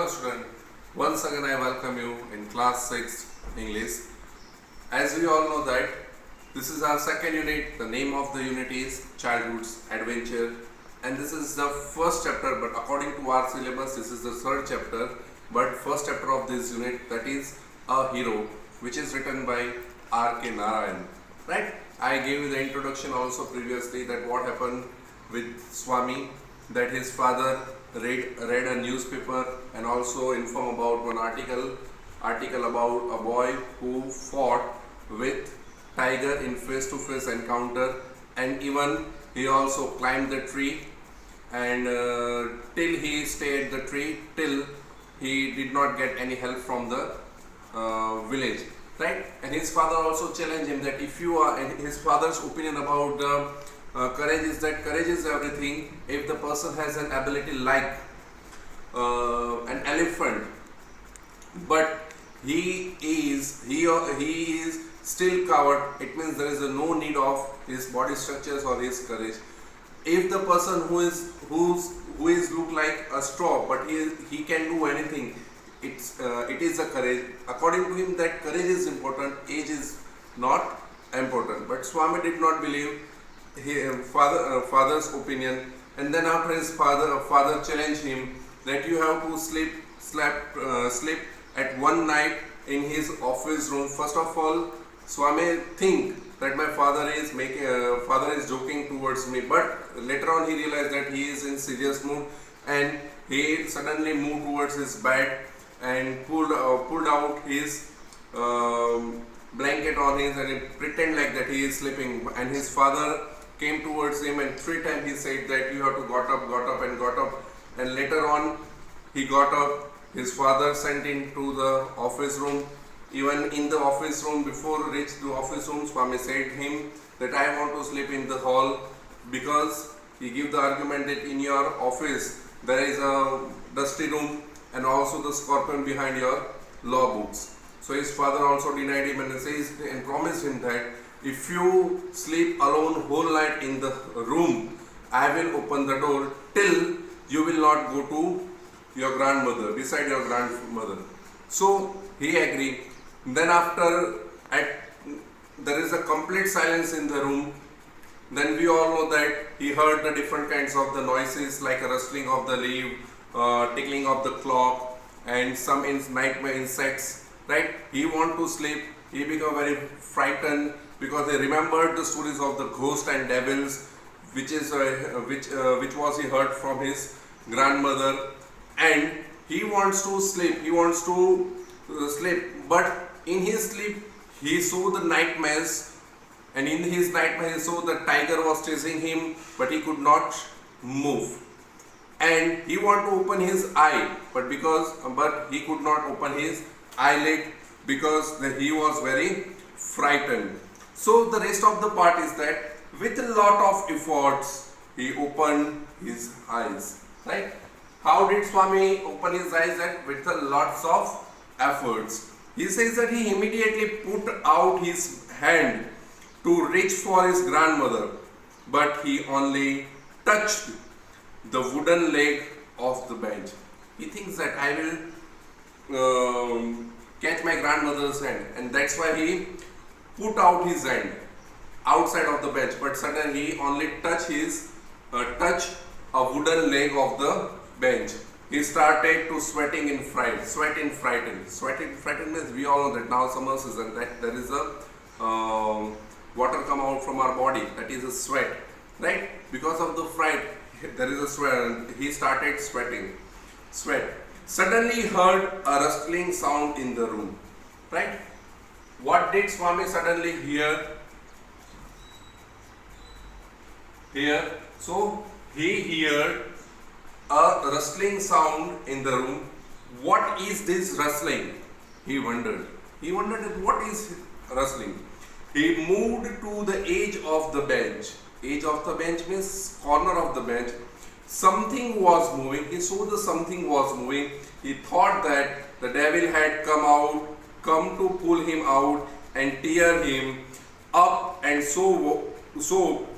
Hello student, once again I welcome you in class 6 English. As we all know that this is our second unit. The name of the unit is Childhood's Adventure, and this is the first chapter, but according to our syllabus this is the third chapter. But first chapter of this unit, that is A Hero, which is written by R.K. Narayan. Right? I gave you the introduction also previously that what happened with Swami, that his father read a newspaper and also informed about one article about a boy who fought with tiger in face-to-face encounter, and even he also climbed the tree and till he stayed the tree, till he did not get any help from the village, right? And his father also challenged him that if you are, and his father's opinion about the courage is that courage is everything. If the person has an ability like an elephant, but he is still covered, it means there is no need of his body structures or his courage. If the person who is look like a straw, but he can do anything, it is a courage. According to him, that courage is important, age is not important. But Swami did not believe his father's opinion, and then after his father challenged him that you have to sleep at one night in his office room. First of all, Swami think that my father is joking towards me, but later on he realized that he is in serious mood, and he suddenly moved towards his bed and pulled out his blanket on his, and he pretend like that he is sleeping. And his father came towards him, and 3 times he said that you have to got up. And later on he got up. His father sent him to the office room. Even in the office room, before reach the office room, Swami said him that I want to sleep in the hall, because he give the argument that in your office there is a dusty room and also the scorpion behind your law books. So his father also denied him and promised him that if you sleep alone whole night in the room, I will open the door till you will not go to your grandmother, beside your grandmother. So he agreed. Then after there is a complete silence in the room. Then we all know that he heard the different kinds of the noises, like a rustling of the leaf, tickling of the clock, and some nightmare insects. Right? He want to sleep. He became very frightened because he remembered the stories of the ghost and devils, which was he heard from his grandmother, and he wants to sleep. But in his sleep he saw the nightmares, and in his nightmare he saw the tiger was chasing him, but he could not move. And he wanted to open his eye, but he could not open his eyelid because he was very frightened. So the rest of the part is that with a lot of efforts he opened his eyes. Right? How did Swami open his eyes? That with a lots of efforts. He says that he immediately put out his hand to reach for his grandmother, but he only touched the wooden leg of the bench. He thinks that I will catch my grandmother's hand, and that's why he put out his hand outside of the bench, but suddenly he only touch a wooden leg of the bench. He started to sweat in frightened. Sweating means we all know that now summer season, that there is a water come out from our body, that is a sweat, right? Because of the fright, there is a sweat, and he started sweat. Suddenly he heard a rustling sound in the room, right? What did Swami suddenly hear? So he heard a rustling sound in the room. What is this rustling? He wondered what is rustling. He moved to the edge of the bench. Edge of the bench means corner of the bench. Something was moving. He saw that something was moving. He thought that the devil had come to pull him out and tear him up, and so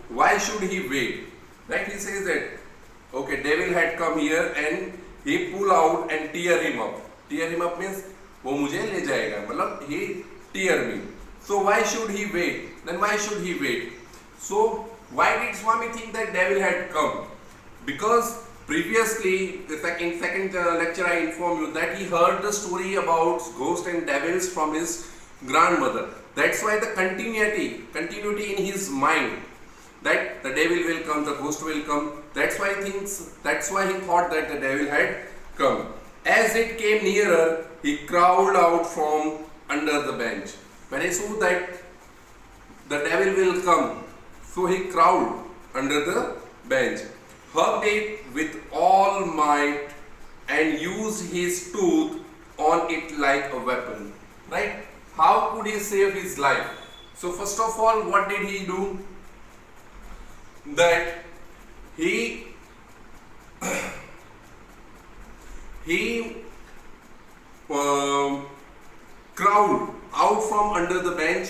why should he wait? Right? He says that okay, devil had come here and he pull out and tear him up. Tear him up means वो मुझे ले जाएगा, मतलब he tear me. So why should he wait? Then why should he wait? So why did Swami think that devil had come? Because previously, in second lecture, I informed you that he heard the story about ghosts and devils from his grandmother. That's why the continuity in his mind, that the devil will come, the ghost will come. That's why he thought that the devil had come. As it came nearer, he crawled out from under the bench. When he saw that the devil will come, so he crawled under the bench, hugged it with all might, and used his tooth on it like a weapon. Right? How could he save his life? So first of all, what did he do? That he crawled out from under the bench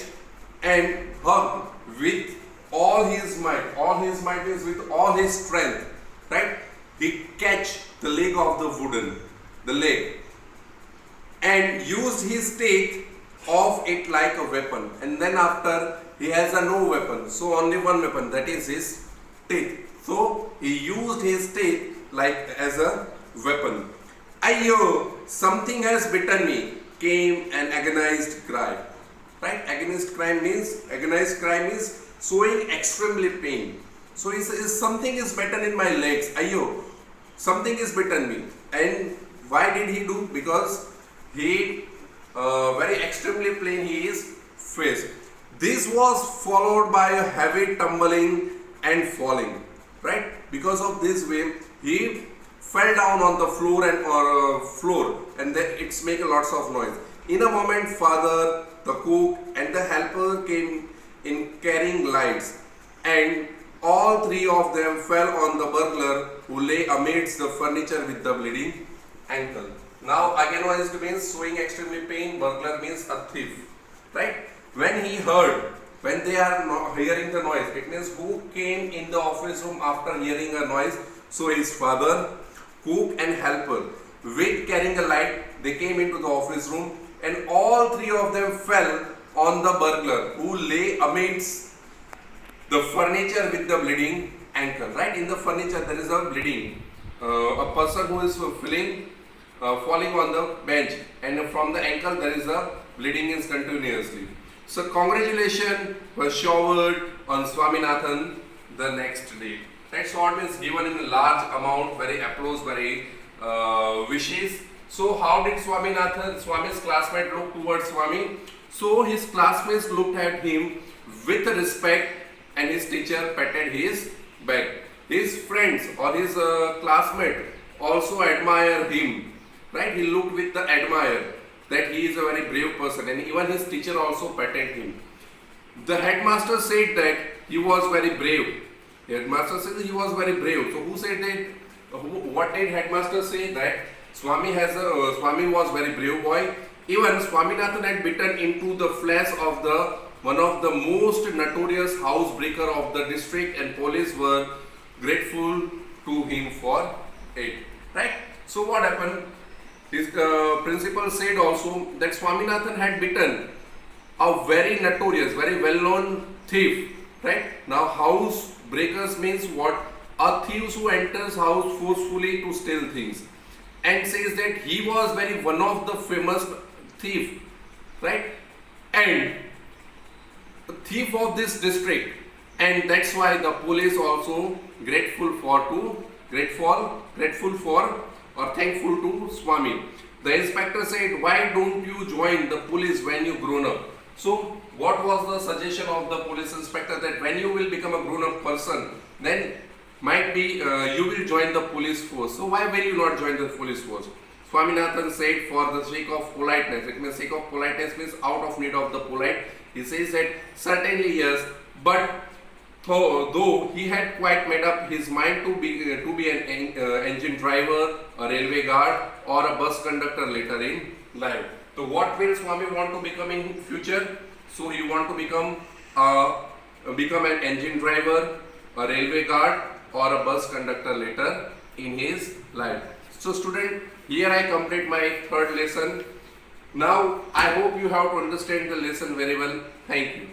and hugged with all his might. All his might is with all his strength. Right? He catch the leg of the leg, and used his teeth of it like a weapon. And then after, he has no weapon, so only one weapon, that is his teeth. So he used his teeth like as a weapon. Ayyo, something has bitten me, came an agonized cry. Right? Agonized cry means showing extremely pain. So he says, something is bitten in my legs. Ayyo, something is bitten me. And why did he do? Because he very extremely pain he is faced. This was followed by a heavy tumbling and falling. Right? Because of this way, he fell down on the floor and then it's make a lots of noise. In a moment, father, the cook and the helper came in carrying lights, and all three of them fell on the burglar, who lay amidst the furniture with the bleeding ankle. Now agonized means showing extremely pain, burglar means a thief. Right? When they are hearing the noise, it means who came in the office room after hearing a noise. So his father, cook and helper, with carrying a light, they came into the office room, and all three of them fell on the burglar, who lay amidst the furniture with the bleeding ankle. Right? In the furniture there is a bleeding. A person who is falling on the bench, and from the ankle there is a bleeding is continuously. So congratulations was showered on Swaminathan the next day. Right? So what means given in a large amount, very applause, very wishes. So how did Swami's classmate look towards Swami? So his classmates looked at him with respect, and his teacher patted his back. His friends or his classmate also admire him. Right? He looked with the admire that he is a very brave person, and even his teacher also patted him. The headmaster said that he was very brave. The headmaster said he was very brave. So who said that? What did headmaster say? That Swami was very brave boy. Even Swaminathan had bitten into the flesh of one of the most notorious housebreaker of the district, and police were grateful to him for it. Right? So what happened? His principal said also that Swaminathan had bitten a very notorious, very well-known thief. Right? Now house breakers means what? A thief who enters house forcefully to steal things, and says that he was one of the famous thief. Right? And a thief of this district, and that's why the police also grateful for or thankful to Swami. The inspector said, why don't you join the police when you grown up? So what was the suggestion of the police inspector? That when you will become a grown up person, then might be you will join the police force. So why will you not join the police force? Swaminathan said, for the sake of politeness. It means sake of politeness means out of need of the polite. He says that certainly yes, but though he had quite made up his mind to be an engine driver, a railway guard, or a bus conductor later in life. So what will Swami want to become in future? So he want to become an engine driver, a railway guard, or a bus conductor later in his life. So student, here I complete my third lesson. Now I hope you have to understand the lesson very well. Thank you.